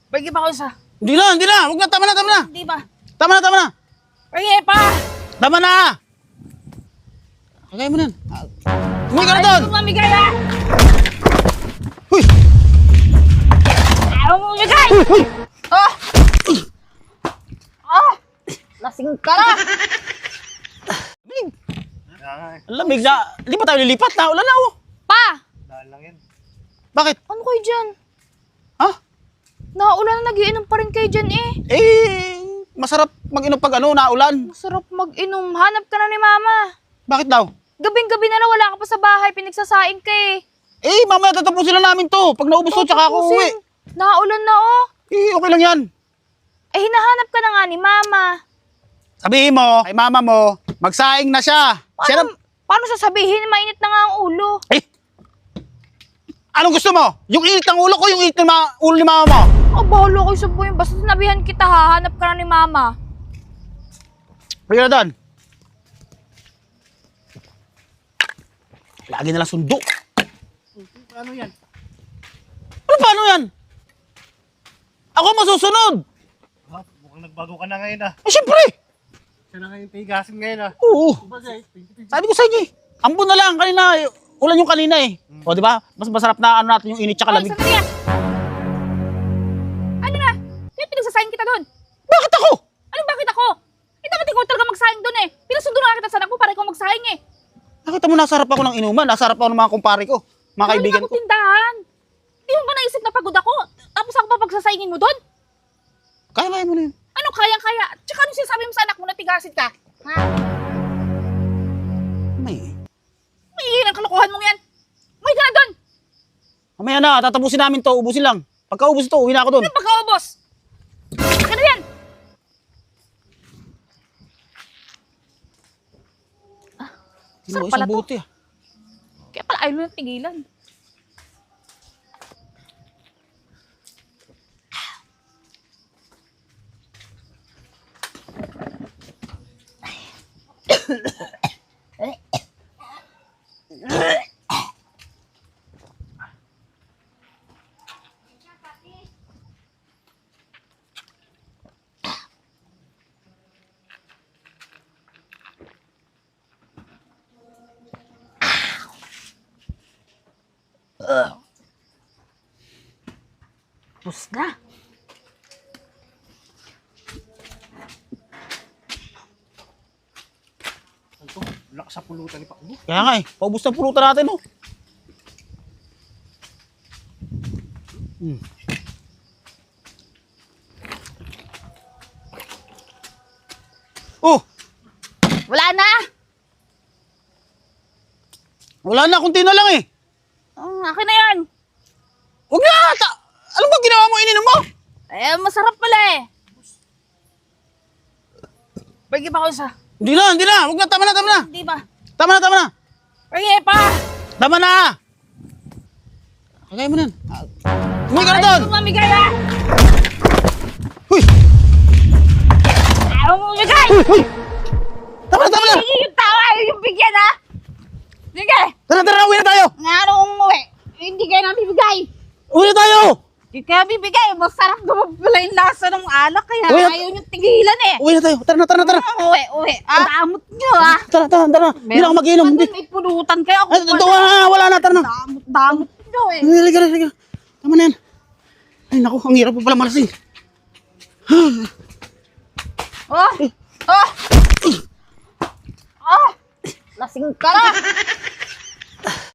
Pagi pa ako isa. Hindi na. Huwag na, tama na. Hindi ba? Tama na. Pagi pa! Tama na! Kagaya mo na yan. Umuwi ka na doon! Ayaw mo mamigay ha! Huy! Ayaw mo mamigay! Huy! Oh! Oh! Lasing ka na! Ang lamig na. Hindi pa tayo lilipat na. Ulan na oh. Pa! Dahil lang yan. Bakit? Ano kayo dyan? Ha? Naulan na nagiinom pa rin kayo dyan eh. Masarap mag-inom pag naulan. Masarap mag-inom. Hanap ka na ni Mama. Bakit daw? Gabing-gabi na wala ka pa sa bahay. Pinagsasaing ka eh. Mamaya tatapusin lang namin to. Pag naubos to, tsaka ako uwi. Naulan na oh. Okay lang yan. Hinahanap ka na nga ni Mama. Sabihin mo, kay mama mo, magsaing na siya. Paano sasabihin? Mainit na nga ang ulo. Anong gusto mo? Yung init ng ulo ko, yung init ng ulo ni mama mo? Bahala kayo sa buhay. Basta sinabihan kita, hahanap ka na ni Mama. Pwede na doon. Lagi na lang sundo. Paano yan? Paano yan? Ako masusunod. Mukhang nagbago ka na ngayon ah. Siyempre. Siya na ngayon tigasin ngayon ah. Oo. Sabi ko sa inyo ambon na lang kanina. Ulan yung kanina eh. O di ba? Mas masarap na natin yung init tsaka lamig. Sandali ah. Ano na? Pinagsasaing kita doon. Bakit ako? Anong bakit ako? Dapat ikaw talaga magsaing doon eh. Pinasundo na kita sa anak mo para ikaw magsaing eh. Nakita mo, nasa harap ako ng inuman. Nasa harap ako ng mga kumpare ko. Mga kaibigan ko. Tindahan. Hindi mo ba naisip na pagod ako? Tapos ako pa pagsasaingin mo doon? Kaya mo na yun. Ano kayang-kaya? Tsaka ano sinasabi mo sa anak mo na tigasin ka? Ha? May ang kalokohan mong yan. May ka na doon. Mamaya na, tatapusin namin to. Ubusin lang. Pagkaubos ito, uwi na ako doon. Ano pagkaubos? Akin na yan. Sarap pala to. Buti, Kaya pala ayaw na tigilan. Tapos na. Ito, lakas sa pulutan ni Pakbo. Kaya nga paubos na pulutan natin oh. Oh! Wala na. Wala na, kunti na lang eh. Akin na yan. Huwag na! Ano ba ginawa mo? Ininom mo? Masarap pala eh. Pagi pa ako isa. Hindi na. Huwag na, tama na. Hindi ba? Tama na. Pagi pa! Tama na! Kagaya mo na yan. Umuwi ka na doon! Ayaw mo mamigay ha! Huy! Ayaw mo mamigay! Huy! Tama na! Yung tawa, yung bigyan ha! Sige! Tara, uwi na tayo! Nga anong umuwi? Hindi kayo nang bibigay! Uwi na tayo! Hindi kayo bibigay! Masarap naman pala yung lasa ng alak kaya Uwi na- ayaw nyo tigilan eh! Uwi na tayo! Tara! Uwi! Damot nyo ha! Tara! Hindi na ako mag-inom! Hindi! May pulutan kayo ako! Wala na! Tara na! Damot nyo eh! Halika! Tama na yan! Ay naku, ang hirap pa pala malasing! Lasing ka na!